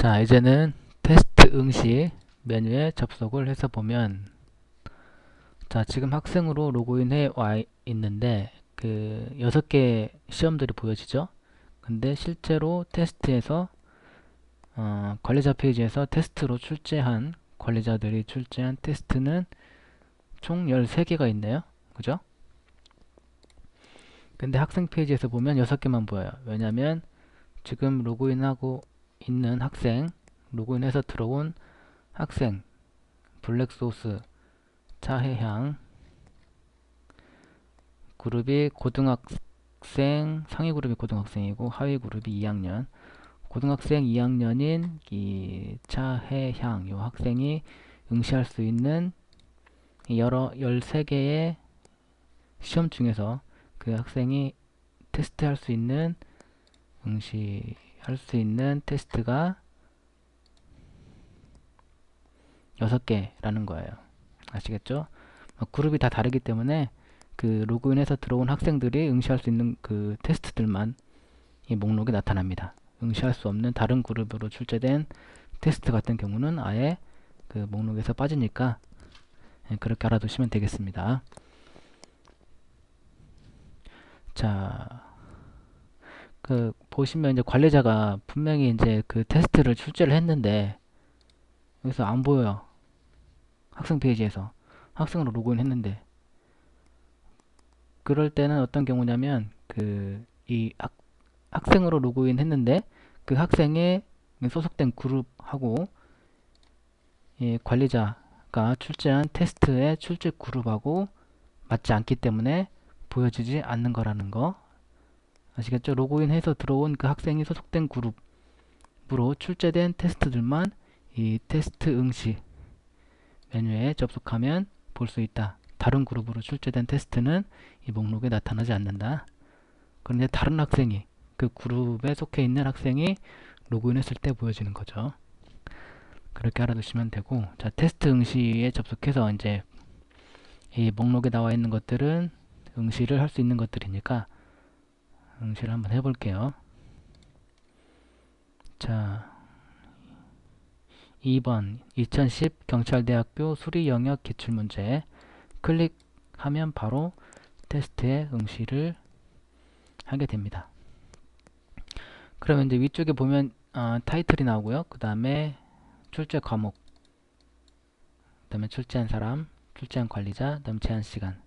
자, 이제는 테스트 응시 메뉴에 접속을 해서 보면, 자, 지금 학생으로 로그인해 와 있는데 그 6개 시험들이 보여지죠. 근데 실제로 테스트에서 관리자 페이지에서 테스트로 출제한 관리자들이 출제한 테스트는 총 13개가 있네요. 그죠? 근데 학생 페이지에서 보면 6개만 보여요. 왜냐면 지금 로그인하고 있는 학생, 로그인해서 들어온 학생, 블랙소스, 차혜향, 그룹이 고등학생, 상위 그룹이 고등학생이고 하위 그룹이 2학년. 고등학생 2학년인 이 차혜향 요 학생이 응시할 수 있는 여러 13개의 시험 중에서 그 학생이 테스트할 수 있는 응시할 수 있는 테스트가 6개라는 거예요. 아시겠죠? 그룹이 다 다르기 때문에 그 로그인해서 들어온 학생들이 응시할 수 있는 그 테스트들만 이 목록에 나타납니다. 응시할 수 없는 다른 그룹으로 출제된 테스트 같은 경우는 아예 그 목록에서 빠지니까 그렇게 알아두시면 되겠습니다. 자, 그 보시면 이제 관리자가 분명히 이제 그 테스트를 출제를 했는데 여기서 안 보여요. 학생 페이지에서 학생으로 로그인 했는데 그럴 때는 어떤 경우냐면 그 이 학생으로 로그인 했는데 그 학생의 소속된 그룹하고 이 관리자가 출제한 테스트의 출제 그룹하고 맞지 않기 때문에 보여지지 않는 거라는 거 아시겠죠? 로그인해서 들어온 그 학생이 소속된 그룹으로 출제된 테스트들만 이 테스트 응시 메뉴에 접속하면 볼 수 있다. 다른 그룹으로 출제된 테스트는 이 목록에 나타나지 않는다. 그런데 다른 학생이 그 그룹에 속해 있는 학생이 로그인했을 때 보여지는 거죠. 그렇게 알아두시면 되고, 자, 테스트 응시에 접속해서 이제 이 목록에 나와 있는 것들은 응시를 할 수 있는 것들이니까 응시를 한번 해볼게요. 자, 2번 2010 경찰대학교 수리영역 기출문제 클릭하면 바로 테스트에 응시를 하게 됩니다. 그러면 이제 위쪽에 보면 타이틀이 나오고요. 그 다음에 출제 과목, 그 다음에 출제한 사람, 출제한 관리자, 그 다음 제한 시간,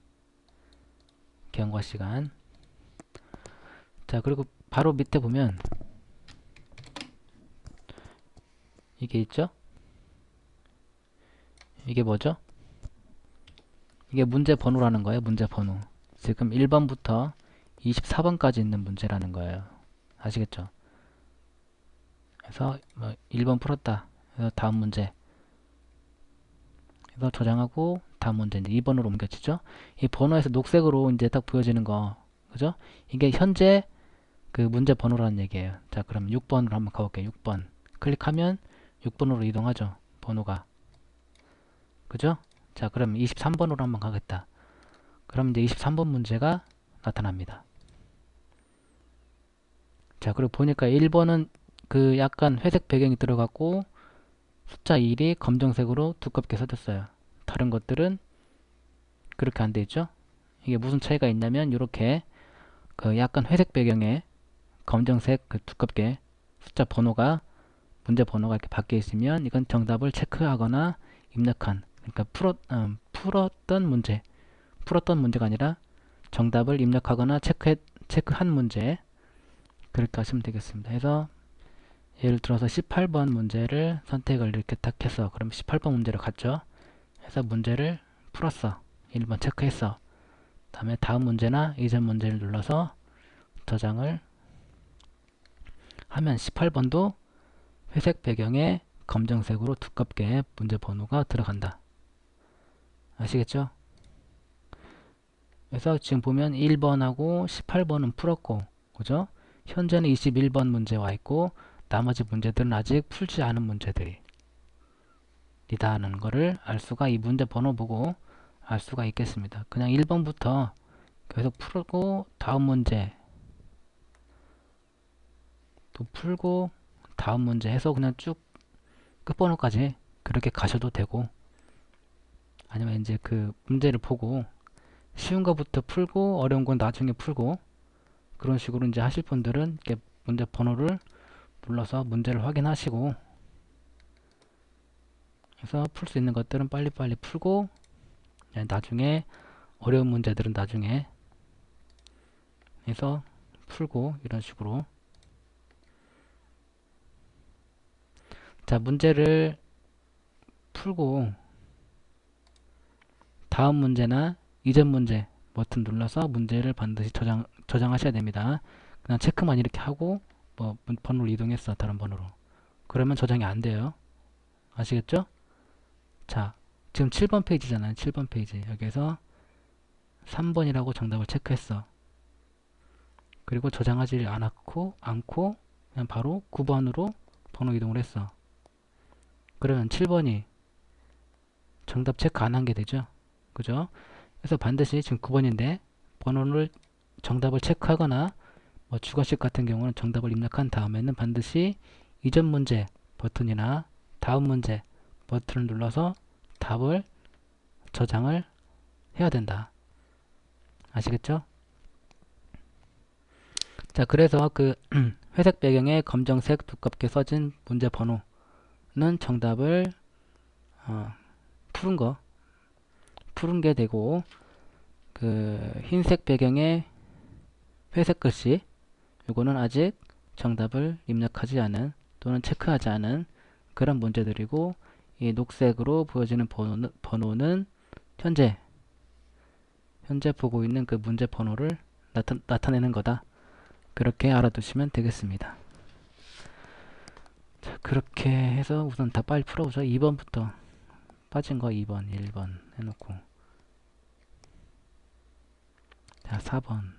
경과 시간. 자, 그리고 바로 밑에 보면 이게 있죠? 이게 뭐죠? 이게 문제 번호라는 거예요. 문제 번호. 지금 1번부터 24번까지 있는 문제라는 거예요. 아시겠죠? 그래서 뭐 1번 풀었다. 그래서 다음 문제. 그래서 저장하고 다음 문제 이제 2번으로 옮겨지죠. 이 번호에서 녹색으로 이제 딱 보여지는 거. 그죠? 이게 현재 그 문제 번호라는 얘기예요. 자, 그럼 6번으로 한번 가볼게요. 6번. 클릭하면 6번으로 이동하죠. 번호가. 그죠? 자, 그럼 23번으로 한번 가겠다. 그럼 이제 23번 문제가 나타납니다. 자, 그리고 보니까 1번은 그 약간 회색 배경이 들어갔고 숫자 1이 검정색으로 두껍게 써졌어요. 다른 것들은 그렇게 안 돼 있죠? 이게 무슨 차이가 있냐면 이렇게 그 약간 회색 배경에 검정색 그 두껍게 숫자 번호가 문제 번호가 이렇게 박혀 있으면 이건 정답을 체크하거나 입력한 그러니까 풀었던 문제가 아니라 정답을 입력하거나 체크한 문제 그렇게 하시면 되겠습니다. 그래서 예를 들어서 18번 문제를 선택을 이렇게 딱 해서 그럼 18번 문제로 갔죠. 해서 문제를 풀었어. 1번 체크했어. 다음에 다음 문제나 이전 문제를 눌러서 저장을 하면 18번도 회색 배경에 검정색으로 두껍게 문제 번호가 들어간다. 아시겠죠? 그래서 지금 보면 1번하고 18번은 풀었고, 그죠? 현재는 21번 문제 와 있고, 나머지 문제들은 아직 풀지 않은 문제들이 이다 하는 거를 알 수가 이 문제 번호 보고 알 수가 있겠습니다. 그냥 1번부터 계속 풀고 다음 문제 또 풀고 다음 문제 해서 그냥 쭉 끝번호까지 그렇게 가셔도 되고, 아니면 이제 그 문제를 보고 쉬운 거부터 풀고 어려운 건 나중에 풀고, 그런 식으로 이제 하실 분들은 이렇게 문제 번호를 눌러서 문제를 확인하시고, 그래서 풀 수 있는 것들은 빨리빨리 풀고, 나중에 어려운 문제들은 나중에 해서 풀고, 이런 식으로. 자, 문제를 풀고 다음 문제나 이전 문제 버튼 눌러서 문제를 반드시 저장하셔야 됩니다. 그냥 체크만 이렇게 하고 뭐 번호를 이동했어, 다른 번호로. 그러면 저장이 안 돼요. 아시겠죠? 자, 지금 7번 페이지잖아요. 7번 페이지. 여기에서 3번이라고 정답을 체크했어. 그리고 저장하지 않고 그냥 바로 9번으로 번호 이동을 했어. 그러면 7번이 정답 체크 안 한 게 되죠. 그죠? 그래서 반드시 지금 9번인데 번호를 정답을 체크하거나 뭐 주관식 같은 경우는 정답을 입력한 다음에는 반드시 이전 문제 버튼이나 다음 문제 버튼을 눌러서 답을 저장을 해야 된다. 아시겠죠? 자, 그래서 그 회색 배경에 검정색 두껍게 써진 문제 번호는 정답을 푸른 거, 푸른 게 되고, 그 흰색 배경에 회색 글씨, 이거는 아직 정답을 입력하지 않은 또는 체크하지 않은 그런 문제들이고, 이 녹색으로 보여지는 번호는 현재 보고 있는 그 문제 번호를 나타내는 거다. 그렇게 알아두시면 되겠습니다. 자, 그렇게 해서 우선 다 빨리 풀어보죠. 2번부터 빠진 거 2번, 1번 해놓고, 자, 4번,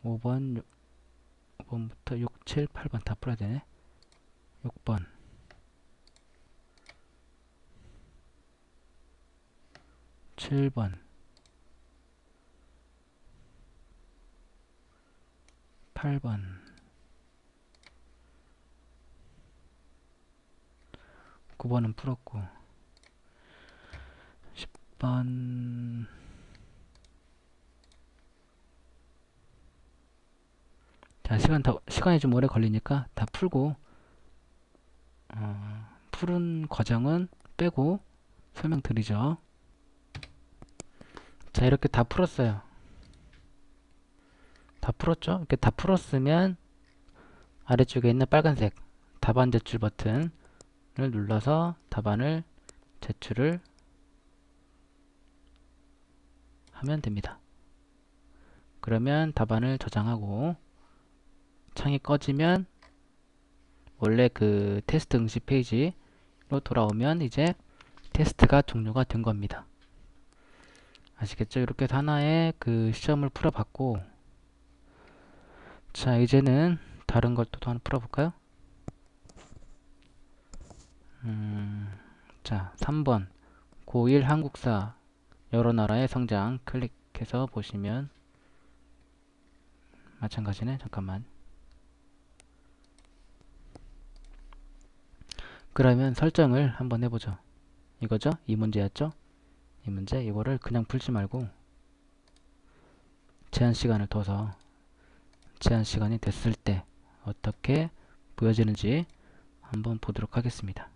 5번, 5번부터 6, 7, 8번 다 풀어야 되네. 6번, 7번, 8번, 9번은 풀었고, 10번, 자, 시간이 좀 오래 걸리니까 다 풀고, 푸른 과정은 빼고 설명드리죠. 자, 이렇게 다 풀었어요. 다 풀었죠? 이렇게 다 풀었으면 아래쪽에 있는 빨간색 답안 제출 버튼을 눌러서 답안을 제출을 하면 됩니다. 그러면 답안을 저장하고 창이 꺼지면 원래 그 테스트 응시 페이지로 돌아오면 이제 테스트가 종료가 된 겁니다. 아시겠죠? 이렇게 해서 하나의 그 시험을 풀어봤고, 자, 이제는 다른 걸 또 하나 풀어볼까요? 자, 3번 고1 한국사 여러 나라의 성장 클릭해서 보시면 마찬가지네. 잠깐만. 그러면 설정을 한번 해보죠. 이거죠? 이 문제였죠? 이 문제 이거를 그냥 풀지 말고 제한 시간을 둬서 제한 시간이 됐을 때 어떻게 보여지는지 한번 보도록 하겠습니다.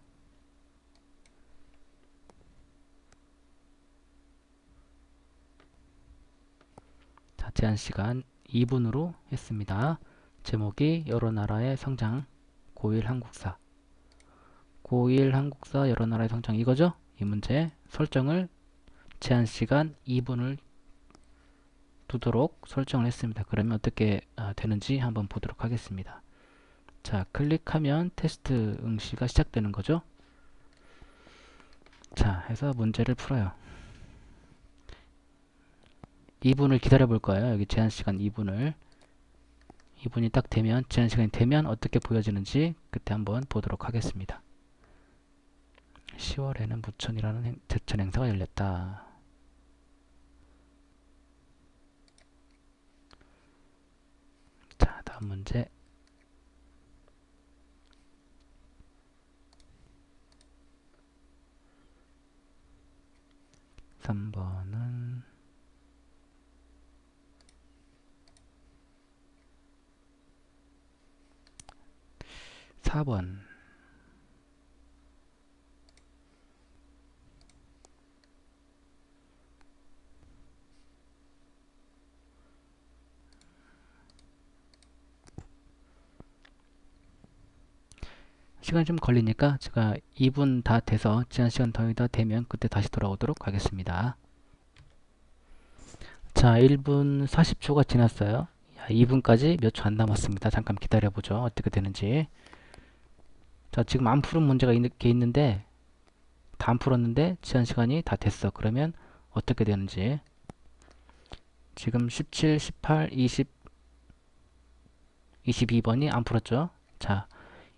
자, 제한 시간 2분으로 했습니다. 제목이 여러 나라의 성장 고1 한국사 고1 한국사 여러 나라의 성장 이거죠? 이 문제 설정을 제한 시간 2분을 두도록 설정을 했습니다. 그러면 어떻게 되는지 한번 보도록 하겠습니다. 자, 클릭하면 테스트 응시가 시작되는 거죠. 자, 해서 문제를 풀어요. 2분을 기다려 볼 거예요. 여기 제한 시간 2분을 2분이 딱 되면 제한 시간이 되면 어떻게 보여지는지 그때 한번 보도록 하겠습니다. 10월에는 무천이라는 제천 행사가 열렸다. 다음 문제 3번은 4번. 시간이 좀 걸리니까 제가 2분 다 돼서 제한 시간 더 되면 그때 다시 돌아오도록 하겠습니다. 자, 1분 40초가 지났어요. 2분까지 몇 초 안 남았습니다. 잠깐 기다려보죠. 어떻게 되는지. 자, 지금 안 푸른 문제가 이렇게 있는데 다 안 풀었는데 제한 시간이 다 됐어. 그러면 어떻게 되는지. 지금 17, 18, 20, 22번이 안 풀었죠. 자,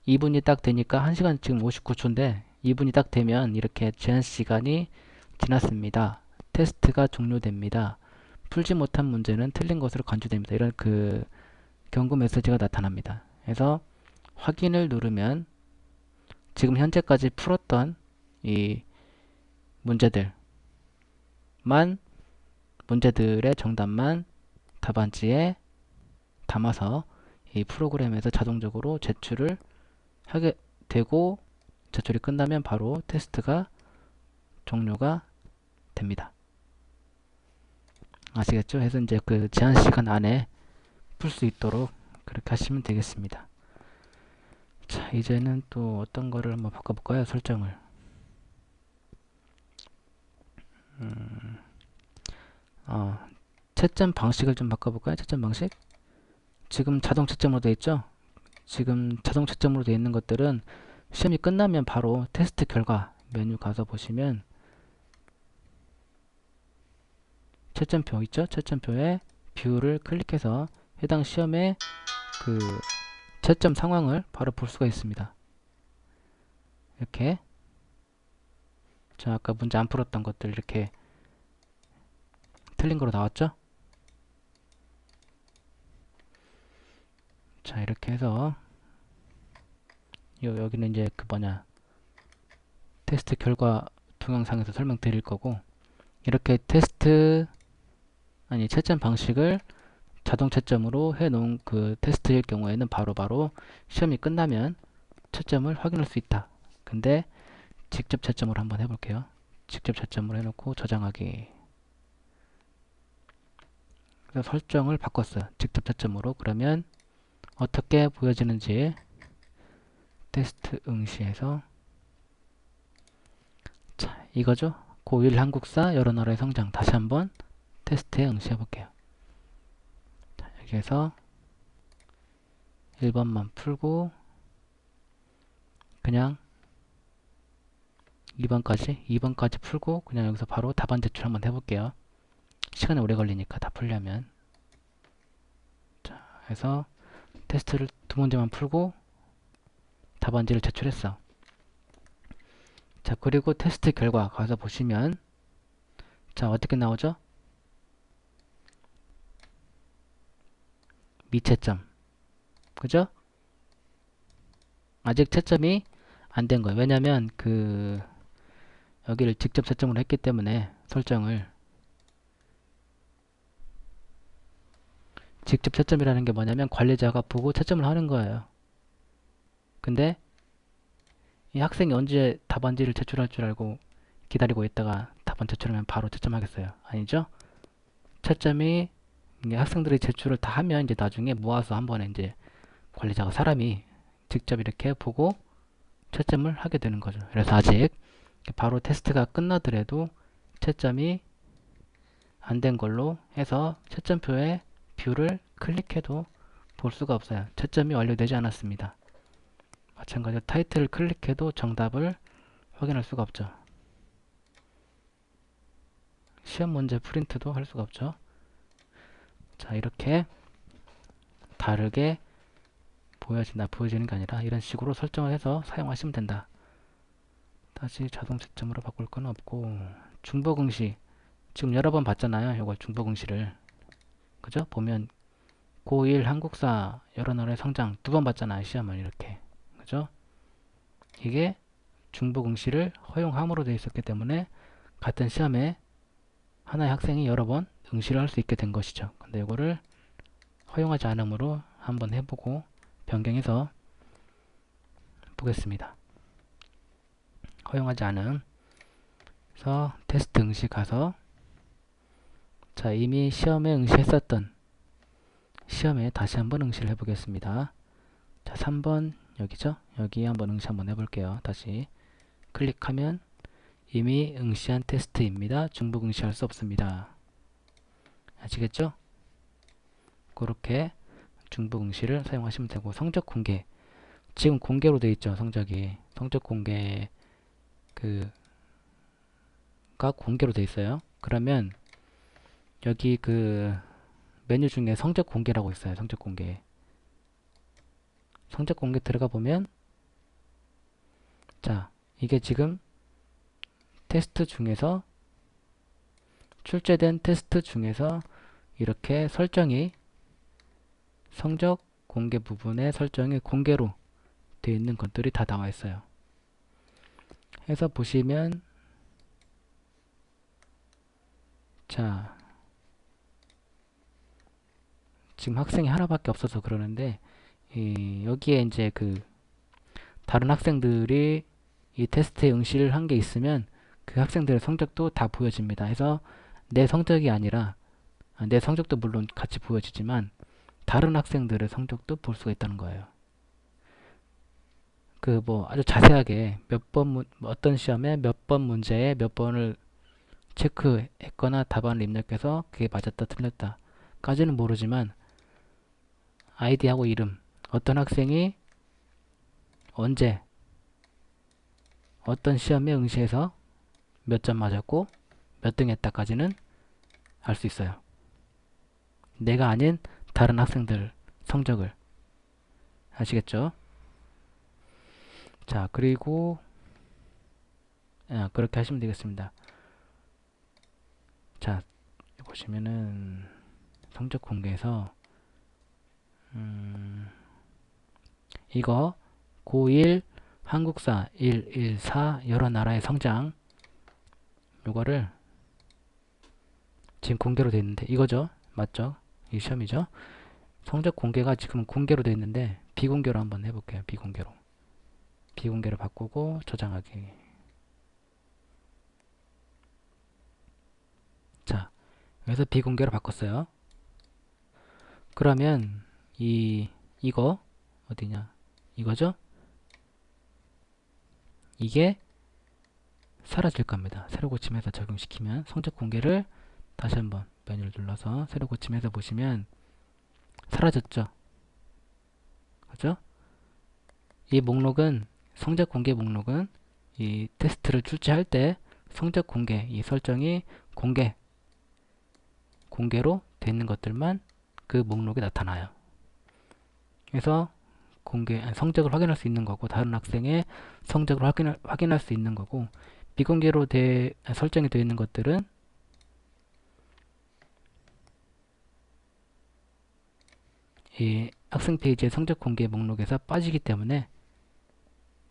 2분이 딱 되니까 1시간 지금 59초인데 2분이 딱 되면 이렇게 제한 시간이 지났습니다. 테스트가 종료됩니다. 풀지 못한 문제는 틀린 것으로 간주됩니다. 이런 그 경고 메시지가 나타납니다. 그래서 확인을 누르면 지금 현재까지 풀었던 이 문제들의 정답만 답안지에 담아서 이 프로그램에서 자동적으로 제출을 하게 되고 제출이 끝나면 바로 테스트가 종료가 됩니다. 아시겠죠? 해서 이제 그 제한 시간 안에 풀 수 있도록 그렇게 하시면 되겠습니다. 자, 이제는 또 어떤 거를 한번 바꿔볼까요? 설정을. 채점 방식을 좀 바꿔볼까요? 채점 방식? 지금 자동 채점으로 되어 있죠? 지금 자동 채점으로 되어 있는 것들은 시험이 끝나면 바로 테스트 결과 메뉴 가서 보시면 채점표 있죠? 채점표에 뷰를 클릭해서 해당 시험의 그 채점 상황을 바로 볼 수가 있습니다. 이렇게. 자, 아까 문제 안 풀었던 것들 이렇게 틀린 거로 나왔죠? 자, 이렇게 해서 여기는 이제 그 뭐냐 테스트 결과 동영상에서 설명드릴 거고, 이렇게 채점 방식을 자동 채점으로 해 놓은 그 테스트일 경우에는 바로바로 시험이 끝나면 채점을 확인할 수 있다. 근데 직접 채점으로 한번 해볼게요. 직접 채점으로 해놓고 저장하기. 그래서 설정을 바꿨어요. 직접 채점으로. 그러면 어떻게 보여지는지 테스트 응시에서, 자, 이거죠. 고1 한국사 여러 나라의 성장 다시 한번 테스트에 응시해 볼게요. 자, 여기에서 1번만 풀고 그냥 2번까지 풀고 그냥 여기서 바로 답안 제출 한번 해볼게요. 시간이 오래 걸리니까 다 풀려면. 자, 해서 테스트를 두 문제만 풀고 답안지를 제출했어. 자, 그리고 테스트 결과 가서 보시면, 자, 어떻게 나오죠? 미채점. 그죠? 아직 채점이 안 된 거예요. 왜냐면 여기를 직접 채점으로 했기 때문에 설정을. 직접 채점이라는 게 뭐냐면 관리자가 보고 채점을 하는 거예요. 근데 이 학생이 언제 답안지를 제출할 줄 알고 기다리고 있다가 답안 제출하면 바로 채점하겠어요? 아니죠? 채점이 학생들이 제출을 다 하면 이제 나중에 모아서 한 번에 이제 관리자가 사람이 직접 이렇게 보고 채점을 하게 되는 거죠. 그래서 아직 바로 테스트가 끝나더라도 채점이 안 된 걸로 해서 채점표에 뷰를 클릭해도 볼 수가 없어요. 채점이 완료되지 않았습니다. 마찬가지로 타이틀을 클릭해도 정답을 확인할 수가 없죠. 시험 문제 프린트도 할 수가 없죠. 자, 이렇게 다르게 보여지는 게 아니라 이런 식으로 설정을 해서 사용하시면 된다. 다시 자동 채점으로 바꿀 건 없고, 중복응시 지금 여러 번 봤잖아요. 이걸 중복응시를. 그죠? 보면 고1 한국사 여러 나라의 성장 두 번 봤잖아요. 시험을 이렇게. 그죠? 이게 중복 응시를 허용함으로 되어 있었기 때문에 같은 시험에 하나의 학생이 여러 번 응시를 할 수 있게 된 것이죠. 근데 이거를 허용하지 않으므로 한번 해보고 변경해서 보겠습니다. 허용하지 않음. 그래서 테스트 응시 가서 자, 이미 시험에 응시했었던 시험에 다시 한번 응시를 해보겠습니다. 자, 3번 여기죠? 여기 한번 응시 한번 해볼게요. 다시 클릭하면 이미 응시한 테스트입니다. 중복 응시할 수 없습니다. 아시겠죠? 그렇게 중복 응시를 사용하시면 되고 성적 공개 지금 공개로 되어 있죠. 성적 공개 그가 공개로 되어 있어요. 그러면 여기 그 메뉴 중에 성적 공개라고 있어요. 성적 공개 들어가 보면 자, 이게 지금 테스트 중에서 출제된 테스트 중에서 이렇게 설정이 성적 공개 부분의 설정이 공개로 되어 있는 것들이 다 나와 있어요. 해서 보시면 자, 지금 학생이 하나밖에 없어서 그러는데 여기에 이제 그 다른 학생들이 이 테스트에 응시를 한 게 있으면 그 학생들의 성적도 다 보여집니다. 해서 내 성적이 아니라 내 성적도 물론 같이 보여지지만 다른 학생들의 성적도 볼 수가 있다는 거예요. 그 뭐 아주 자세하게 어떤 시험에 몇 번 문제에 몇 번을 체크했거나 답안을 입력해서 그게 맞았다 틀렸다 까지는 모르지만 아이디하고 이름 어떤 학생이 언제 어떤 시험에 응시해서 몇 점 맞았고 몇 등 했다까지는 알 수 있어요. 내가 아닌 다른 학생들 성적을 아시겠죠? 자, 그리고 그렇게 하시면 되겠습니다. 자, 보시면은 성적 공개에서 이거 고1 한국사 114 여러 나라의 성장 요거를 지금 공개로 되어 있는데 이거죠? 맞죠? 이 시험이죠? 성적 공개가 지금 공개로 되어 있는데 비공개로 한번 해볼게요. 비공개로 바꾸고 저장하기. 자, 여기서 비공개로 바꿨어요. 그러면 이거 어디냐? 이거죠? 이게 사라질 겁니다. 새로 고침해서 적용시키면 성적 공개를 다시 한번 메뉴를 눌러서 새로 고침해서 보시면 사라졌죠? 그죠? 이 목록은 성적 공개 목록은 이 테스트를 출제할 때 성적 공개 이 설정이 공개로 되어 있는 것들만 그 목록에 나타나요. 그래서 성적을 확인할 수 있는 거고 다른 학생의 성적을 확인할 수 있는 거고 비공개로 설정이 되어 있는 것들은 이 학생 페이지의 성적 공개 목록에서 빠지기 때문에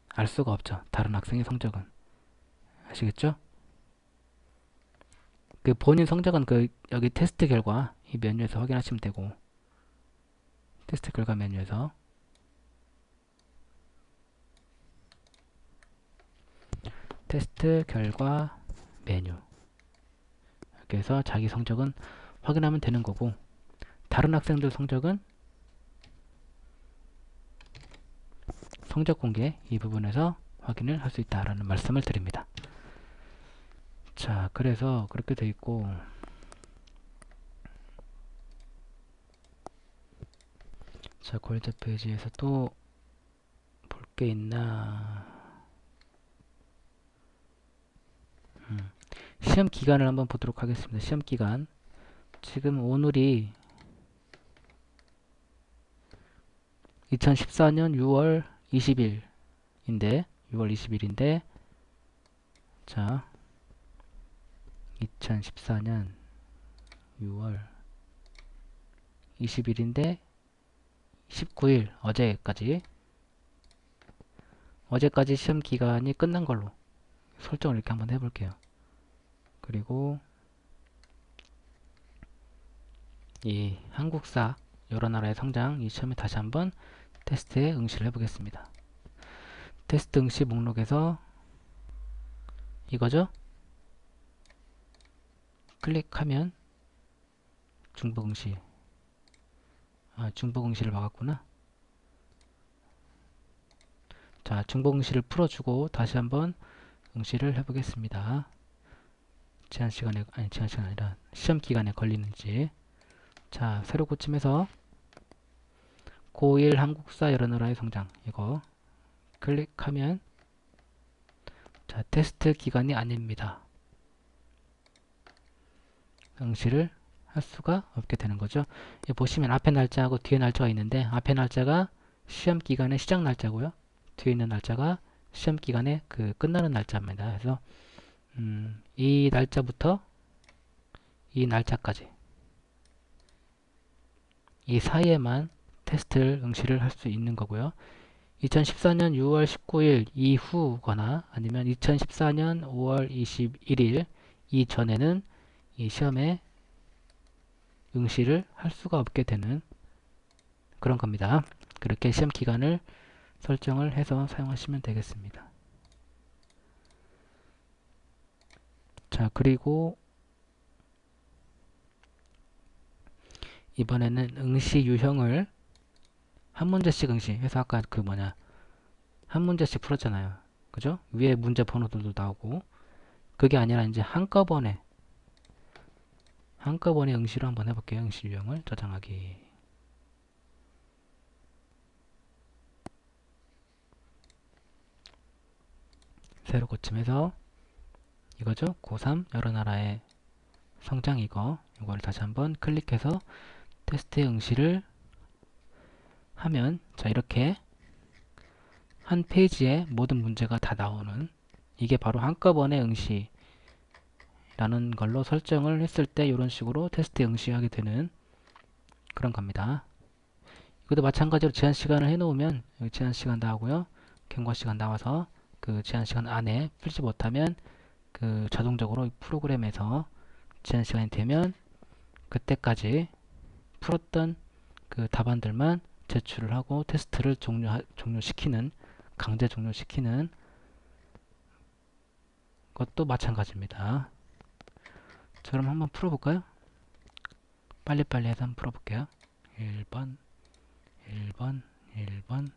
알 수가 없죠. 다른 학생의 성적은. 아시겠죠? 그 본인 성적은 여기 테스트 결과 이 메뉴에서 확인하시면 되고 테스트 결과 메뉴에서 테스트 결과 메뉴 이렇게 해서 자기 성적은 확인하면 되는 거고 다른 학생들 성적은 성적 공개 이 부분에서 확인을 할 수 있다라는 말씀을 드립니다. 자, 그래서 그렇게 돼 있고 자, 골드 페이지에서 또 볼 게 있나 시험 기간을 한번 보도록 하겠습니다. 시험 기간 지금 오늘이 2014년 6월 20일인데 6월 20일인데 자 2014년 6월 20일인데 19일 어제까지 시험 기간이 끝난 걸로 설정을 이렇게 한번 해볼게요. 그리고 이 한국사 여러 나라의 성장 이 시험에 다시 한번 테스트에 응시를 해보겠습니다. 테스트 응시 목록에서 이거죠? 클릭하면 중복 응시. 중복 응시를 막았구나. 자, 중복 응시를 풀어주고 다시 한번 응시를 해보겠습니다. 제한 시간이 아니라 시험 기간에 걸리는지. 자, 새로 고침해서 고1 한국사 여러 나라의 성장 이거 클릭하면 자, 테스트 기간이 아닙니다. 응시를 할 수가 없게 되는 거죠. 여기 보시면 앞에 날짜하고 뒤에 날짜가 있는데 앞에 날짜가 시험 기간의 시작 날짜고요. 뒤에 있는 날짜가 시험 기간의 그 끝나는 날짜입니다. 그래서 이 날짜부터 이 날짜까지 이 사이에만 테스트를 응시를 할 수 있는 거고요. 2014년 6월 19일 이후거나 아니면 2014년 5월 21일 이전에는 이 시험에 응시를 할 수가 없게 되는 그런 겁니다. 그렇게 시험 기간을 설정을 해서 사용하시면 되겠습니다. 자, 그리고 이번에는 응시 유형을 한 문제씩 응시 해서 아까 한 문제씩 풀었잖아요. 그죠? 위에 문제 번호들도 나오고 그게 아니라 이제 한꺼번에 응시로 한번 해볼게요. 응시 유형을 저장하기. 새로 고침해서 이거죠. 고3 여러 나라의 성장 이거를 다시 한번 클릭해서 테스트의 응시를 하면 자 이렇게 한 페이지에 모든 문제가 다 나오는 이게 바로 한꺼번에 응시라는 걸로 설정을 했을 때 이런 식으로 테스트에 응시하게 되는 그런 겁니다. 이것도 마찬가지로 제한 시간을 해놓으면 여기 제한 시간 나오고요. 경과 시간 나와서 그 제한 시간 안에 풀지 못하면 그 자동적으로 프로그램에서 제한 시간이 되면 그때까지 풀었던 그 답안들만 제출을 하고 테스트를 종료시키는 강제 종료시키는 것도 마찬가지입니다. 자, 그럼 한번 풀어볼까요? 빨리빨리 해서 한번 풀어볼게요. 1번 1번 1번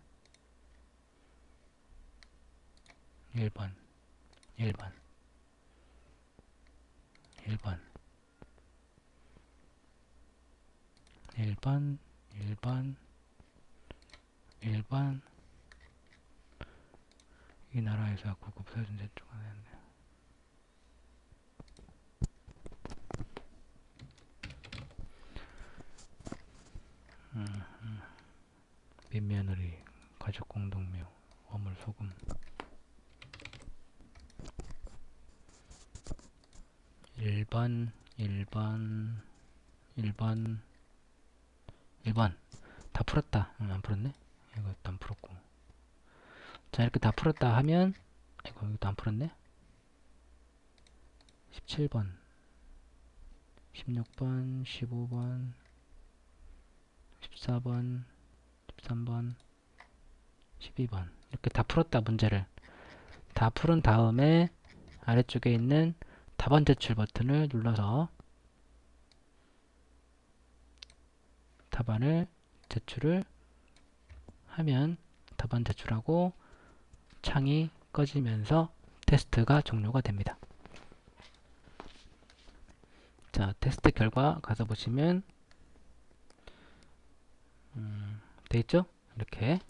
1번 1번 1번 1번 1번 1번 이 나라에서 구급 사진 제출가 되는데 민며느리 가족 공동묘 어물 소금 1번 1번 1번 1번 다 풀었다. 안 풀었네. 이것도 안 풀었고. 자, 이렇게 다 풀었다 하면 이것도 안 풀었네. 17번 16번 15번 14번 13번 12번 이렇게 다 풀었다. 문제를 다 풀은 다음에 아래쪽에 있는 답안 제출 버튼을 눌러서 답안을 제출을 하면 답안 제출하고 창이 꺼지면서 테스트가 종료가 됩니다. 자, 테스트 결과 가서 보시면 돼 있죠? 이렇게.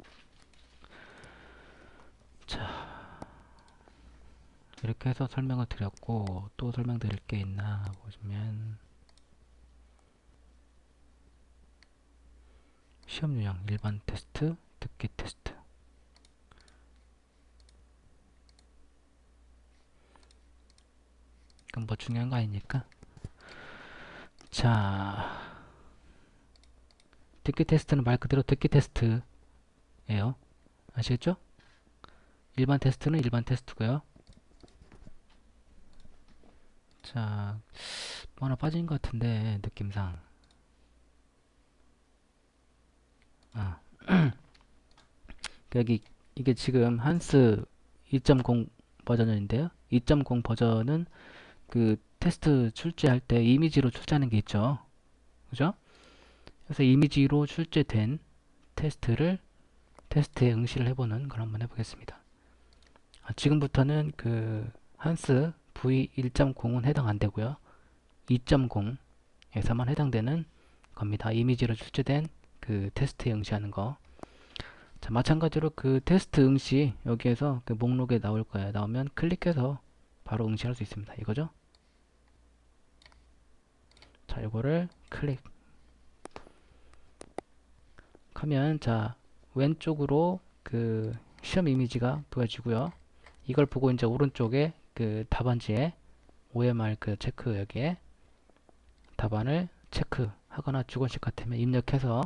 자, 이렇게 해서 설명을 드렸고 또 설명드릴 게 있나 보시면 시험 유형 일반 테스트, 듣기 테스트. 그건 뭐 중요한 거 아니니까. 자, 듣기 테스트는 말 그대로 듣기 테스트예요. 아시겠죠? 일반 테스트는 일반 테스트고요. 자, 뭐 하나 빠진 것 같은데 느낌상. 아, 여기 이게 지금 한스 2.0 버전인데요. 2.0 버전은 그 테스트 출제할 때 이미지로 출제하는 게 있죠. 그죠? 그래서 이미지로 출제된 테스트에 응시를 해보는 걸 한번 해보겠습니다. 지금부터는 그 한스 V1.0은 해당 안 되고요. 2.0에서만 해당되는 겁니다. 이미지로 출제된 그 테스트에 응시하는 거. 자, 마찬가지로 그 테스트 응시 여기에서 그 목록에 나올 거예요. 나오면 클릭해서 바로 응시할 수 있습니다. 이거죠? 자, 이거를 클릭하면 자, 왼쪽으로 그 시험 이미지가 보여지고요. 이걸 보고 이제 오른쪽에 그 답안지에 OMR 그 체크 여기에 답안을 체크하거나 주관식 같으면 입력해서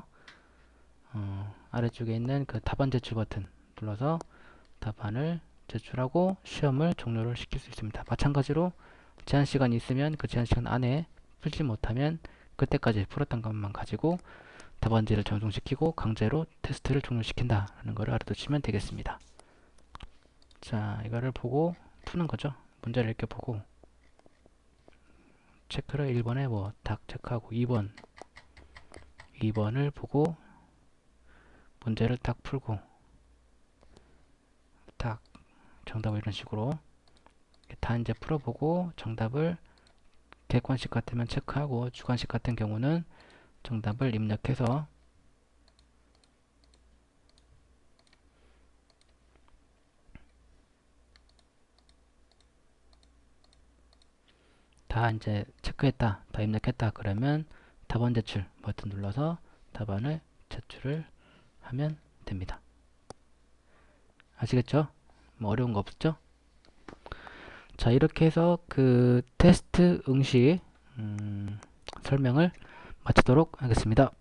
아래쪽에 있는 그 답안 제출 버튼 눌러서 답안을 제출하고 시험을 종료를 시킬 수 있습니다. 마찬가지로 제한 시간이 있으면 그 제한 시간 안에 풀지 못하면 그때까지 풀었던 것만 가지고 답안지를 전송시키고 강제로 테스트를 종료시킨다는 것을 알아두시면 되겠습니다. 자, 이거를 보고 푸는 거죠. 문제를 이렇게 보고 체크를 1번에 뭐 딱 체크하고 2번을 보고 문제를 딱 풀고 딱 정답을 이런 식으로 다 이제 풀어보고 정답을 객관식 같으면 체크하고 주관식 같은 경우는 정답을 입력해서 다 이제 체크했다, 다 입력했다 그러면 답안 제출 버튼 눌러서 답안을 제출을 하면 됩니다. 아시겠죠? 뭐 어려운 거 없었죠? 자, 이렇게 해서 그 테스트 응시 설명을 마치도록 하겠습니다.